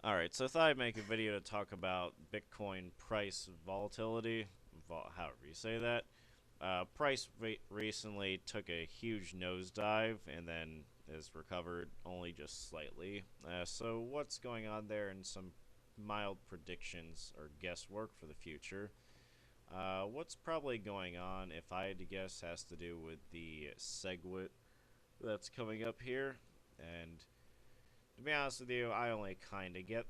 Alright, so I thought I'd make a video to talk about Bitcoin price volatility, however you say that. Price recently took a huge nosedive and then has recovered only just slightly. So what's going on there, and some mild predictions or guesswork for the future. What's probably going on, if I had to guess, has to do with the segwit that's coming up here. And to be honest with you, I only kind of get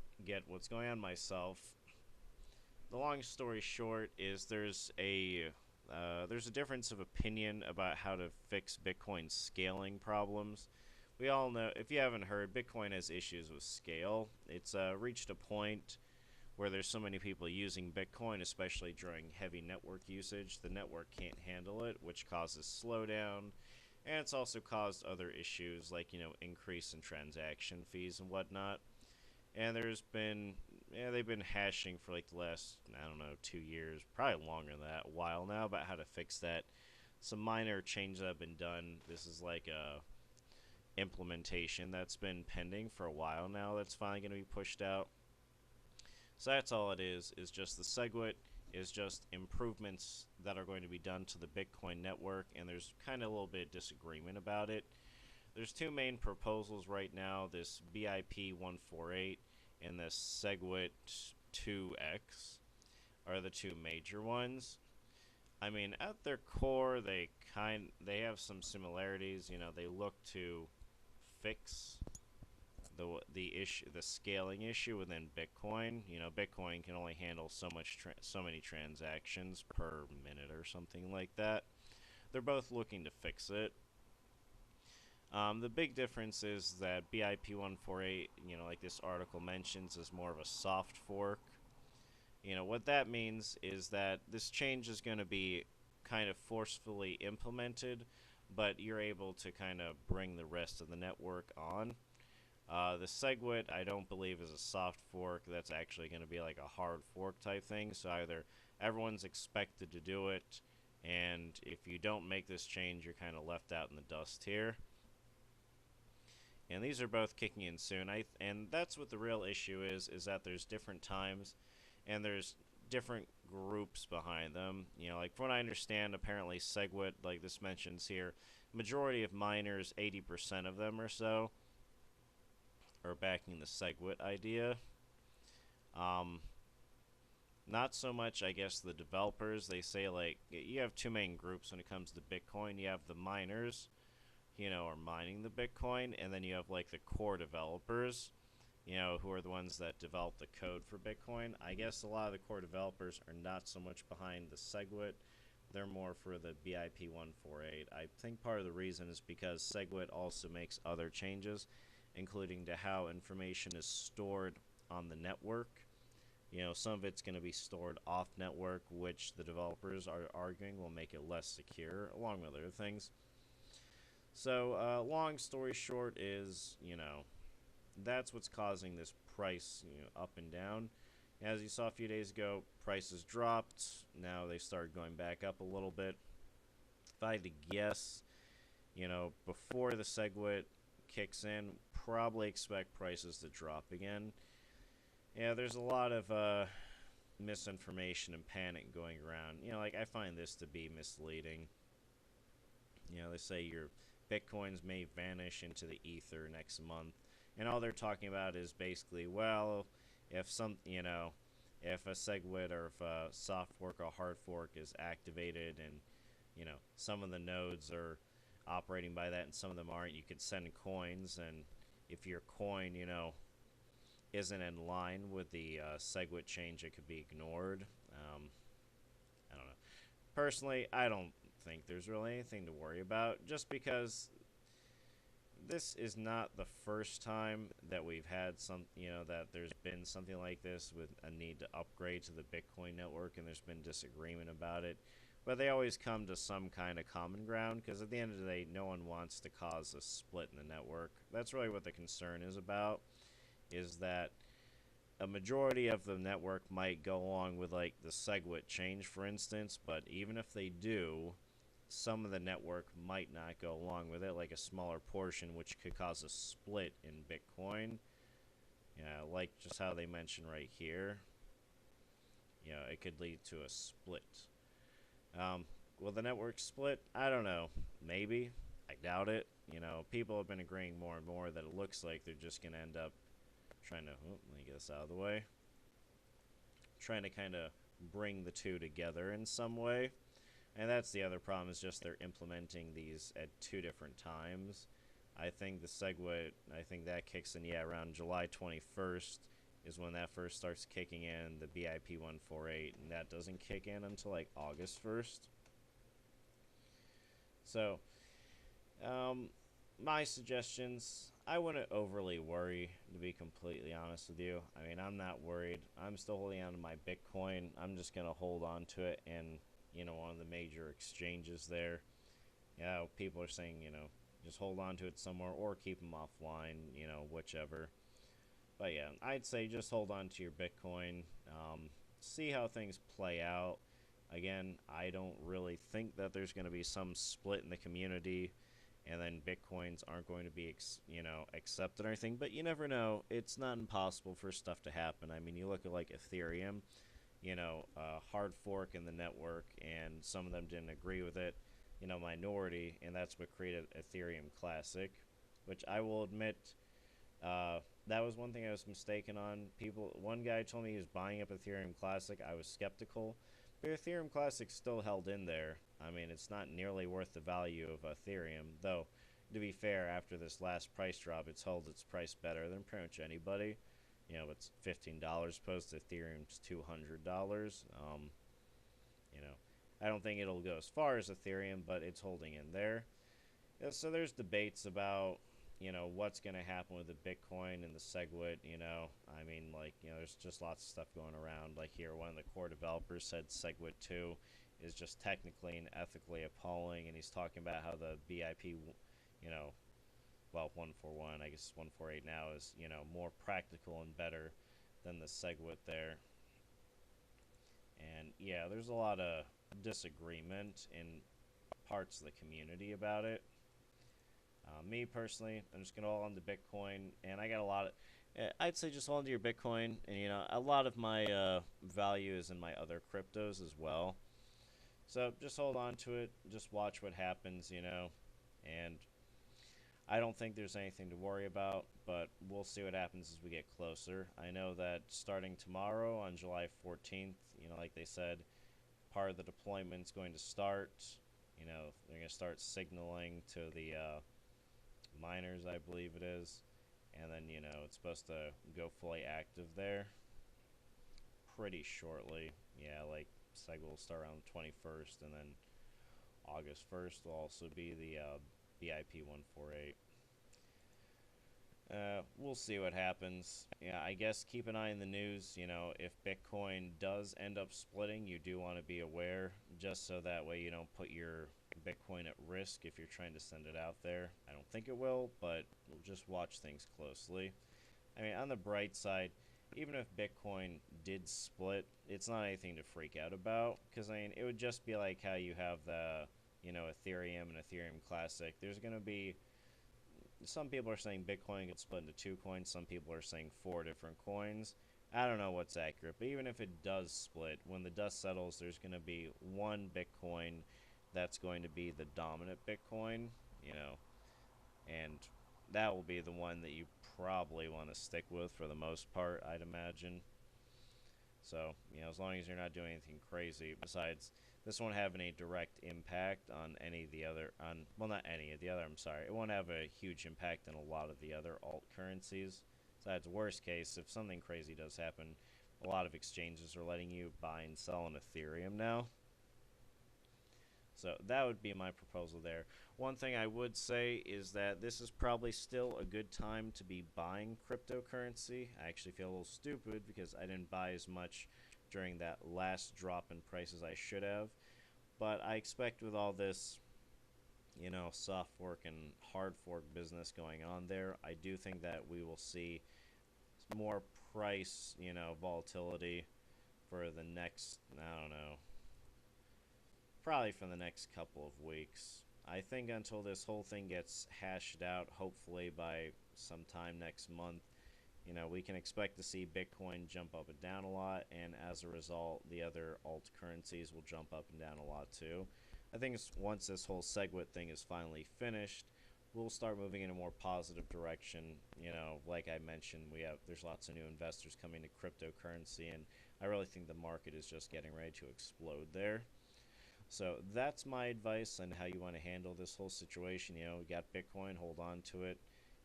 what's going on myself. The long story short is there's a difference of opinion about how to fix Bitcoin's scaling problems. We all know, if you haven't heard, Bitcoin has issues with scale. It's reached a point where there's so many people using Bitcoin, especially during heavy network usage, the network can't handle it, which causes slowdown. And it's also caused other issues like, increase in transaction fees and whatnot. And they've been hashing for like the last, I don't know, 2 years, probably longer than that, a while now, about how to fix that. Some minor changes that have been done. This is like a implementation that's been pending for a while now that's finally going to be pushed out. So that's all it is just the SegWit is just improvements that are going to be done to the Bitcoin network, and there's kind of a little bit of disagreement about it. There's two main proposals right now, this BIP 148 and this SegWit 2X are the two major ones. I mean, at their core, they have some similarities. They look to fix the scaling issue within Bitcoin. Bitcoin can only handle so many transactions per minute or something like that. They're both looking to fix it. The big difference is that BIP 148, like this article mentions, is more of a soft fork. What that means is that this change is going to be kind of forcefully implemented, but you're able to kind of bring the rest of the network on. The SegWit, I don't believe, is a soft fork. That's actually going to be like a hard fork type thing. So either everyone's expected to do it, and if you don't make this change, you're kind of left out in the dust here. And these are both kicking in soon. And that's what the real issue is that there's different times, and there's different groups behind them. Like from what I understand, apparently SegWit, like this mentions here, majority of miners, 80% of them or so, are backing the SegWit idea. Not so much, I guess, the developers. They say, like, you have two main groups when it comes to Bitcoin. You have the miners, are mining the Bitcoin, and then you have, like, the core developers, who are the ones that develop the code for Bitcoin. I guess a lot of the core developers are not so much behind the SegWit. They're more for the BIP 148. I think part of the reason is because SegWit also makes other changes, including to how information is stored on the network. Some of it's going to be stored off network, which the developers are arguing will make it less secure, along with other things. So, long story short is, that's what's causing this price, up and down. As you saw a few days ago, prices dropped. Now they started going back up a little bit. If I had to guess, before the SegWit kicks in, probably expect prices to drop again. Yeah, there's a lot of misinformation and panic going around. Like, I find this to be misleading. They say your bitcoins may vanish into the ether next month, and all they're talking about is basically, well, if if a SegWit or if a soft fork or hard fork is activated, and some of the nodes are operating by that and some of them aren't, you could send coins, and if your coin, isn't in line with the SegWit change, it could be ignored. I don't know. Personally, I don't think there's really anything to worry about, just because this is not the first time that we've had that there's been something like this with a need to upgrade to the Bitcoin network, and there's been disagreement about it. But they always come to some kind of common ground, because at the end of the day, no one wants to cause a split in the network. That's really what the concern is about, is that a majority of the network might go along with, like, the SegWit change, for instance, but even if they do, some of the network might not go along with it, like a smaller portion, which could cause a split in Bitcoin. Yeah, like just how they mention right here, it could lead to a split. Um, will the network split? I don't know. Maybe. I doubt it. People have been agreeing more and more that it looks like they're just going to end up trying to, let me get this out of the way, trying to kind of bring the two together in some way. And that's the other problem, is just they're implementing these at two different times. I think the segwit, I think that kicks in, around July 21st is when that first starts kicking in, the BIP 148, and that doesn't kick in until like August 1st. So, um, my suggestions, I wouldn't overly worry, to be completely honest with you. I mean, I'm not worried. I'm still holding on to my Bitcoin. I'm just going to hold on to it in, one of the major exchanges there. People are saying, just hold on to it somewhere or keep them offline, whichever. But yeah, I'd say just hold on to your Bitcoin. See how things play out. Again, I don't really think that there's going to be some split in the community and then Bitcoins aren't going to be, accepted or anything. But you never know. It's not impossible for stuff to happen. I mean, you look at like Ethereum, hard fork in the network, and some of them didn't agree with it, minority, and that's what created Ethereum Classic, which I will admit, that was one thing I was mistaken on. One guy told me he was buying up Ethereum Classic. I was skeptical, but Ethereum Classic's still held in there. I mean, it's not nearly worth the value of Ethereum, though. To be fair, after this last price drop, it's held its price better than pretty much anybody. It's $15 post. Ethereum's $200. You know, I don't think it'll go as far as Ethereum, but it's holding in there. Yeah, so there's debates about, what's going to happen with the Bitcoin and the SegWit. I mean, like, there's just lots of stuff going around. Like here, one of the core developers said SegWit 2 is just technically and ethically appalling, and he's talking about how the BIP, you know, well, 141, I guess 148 now, is, more practical and better than the SegWit there. And yeah, there's a lot of disagreement in parts of the community about it. Me personally, I'm just gonna hold on to Bitcoin, and I got a lot of. I'd say just hold on to your Bitcoin, and a lot of my value is in my other cryptos as well. So just hold on to it. Just watch what happens, and I don't think there's anything to worry about, but we'll see what happens as we get closer. I know that starting tomorrow on July 14th, like they said, part of the deployment's going to start. They're going to start signaling to the miners, I believe it is, and then it's supposed to go fully active there pretty shortly. Yeah, like cycle will start around the 21st, and then August 1st will also be the BIP 148. We'll see what happens. Yeah, I guess keep an eye on the news. If Bitcoin does end up splitting, you do want to be aware, just so that way you don't put your Bitcoin at risk if you're trying to send it out there. I don't think it will, but we'll just watch things closely. I mean, on the bright side, even if Bitcoin did split, it's not anything to freak out about, because I mean, it would just be like how you have the, Ethereum and Ethereum Classic. There's going to be some people are saying Bitcoin gets split into two coins. Some people are saying four different coins. I don't know what's accurate, but even if it does split, when the dust settles, there's going to be one Bitcoin that's going to be the dominant Bitcoin, and that will be the one that you probably want to stick with for the most part, I'd imagine. So, as long as you're not doing anything crazy, besides, this won't have any direct impact on any of the other, well, not any of the other, I'm sorry. It won't have a huge impact on a lot of the other alt currencies. Besides, worst case, if something crazy does happen, a lot of exchanges are letting you buy and sell on Ethereum now. So that would be my proposal there. One thing I would say is that this is probably still a good time to be buying cryptocurrency. I actually feel a little stupid because I didn't buy as much during that last drop in prices I should have. But I expect with all this, soft fork and hard fork business going on there, I do think that we will see more price, volatility for the next, I don't know, probably for the next couple of weeks. I think until this whole thing gets hashed out, hopefully by sometime next month, You know, we can expect to see Bitcoin jump up and down a lot, and as a result, the other alt currencies will jump up and down a lot too. I think once this whole segwit thing is finally finished, we'll start moving in a more positive direction. You know, like I mentioned, there's lots of new investors coming to cryptocurrency, and I really think the market is just getting ready to explode there. So that's my advice on how you want to handle this whole situation. You know, you got Bitcoin, hold on to it.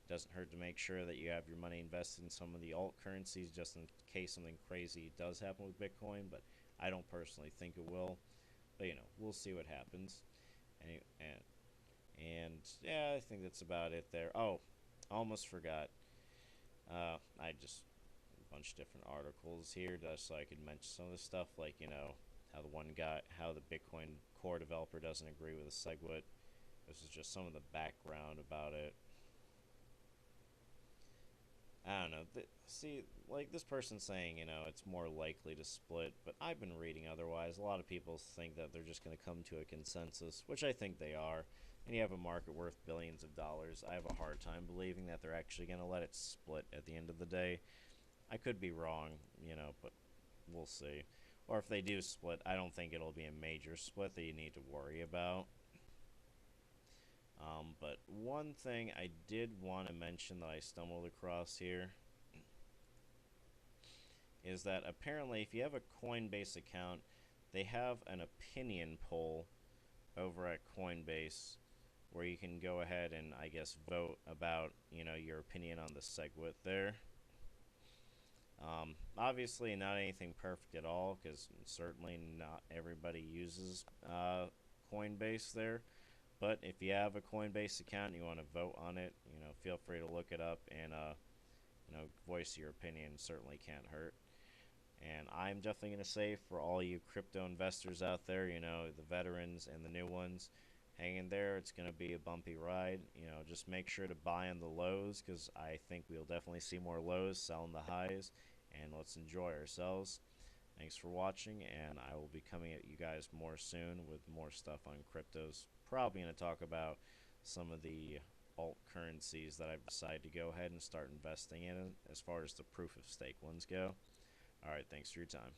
It doesn't hurt to make sure that you have your money invested in some of the alt currencies just in case something crazy does happen with Bitcoin, but I don't personally think it will. But you know, we'll see what happens. And yeah, I think that's about it there. Oh, almost forgot. I just a bunch of different articles here just so I could mention some of this stuff, like how the one guy, how the Bitcoin core developer doesn't agree with the SegWit. This is just some of the background about it. I don't know. See, like this person saying, it's more likely to split, but I've been reading otherwise. A lot of people think that they're just going to come to a consensus, which I think they are. And you have a market worth billions of dollars. I have a hard time believing that they're actually going to let it split at the end of the day. I could be wrong, but we'll see. Or if they do split, I don't think it'll be a major split that you need to worry about. But one thing I did want to mention that I stumbled across here is that apparently if you have a Coinbase account, they have an opinion poll over at Coinbase where you can go ahead and I guess vote about, your opinion on the SegWit there. Obviously not anything perfect at all because certainly not everybody uses Coinbase there. But if you have a Coinbase account and you want to vote on it, feel free to look it up and voice your opinion. Certainly can't hurt. And I'm definitely going to say for all you crypto investors out there, the veterans and the new ones, hang in there. It's going to be a bumpy ride. Just make sure to buy on the lows because I think we'll definitely see more lows, selling the highs, and let's enjoy ourselves. Thanks for watching, and I will be coming at you guys more soon with more stuff on cryptos. Probably going to talk about some of the alt currencies that I've decided to go ahead and start investing in as far as the proof of stake ones go. Alright, thanks for your time.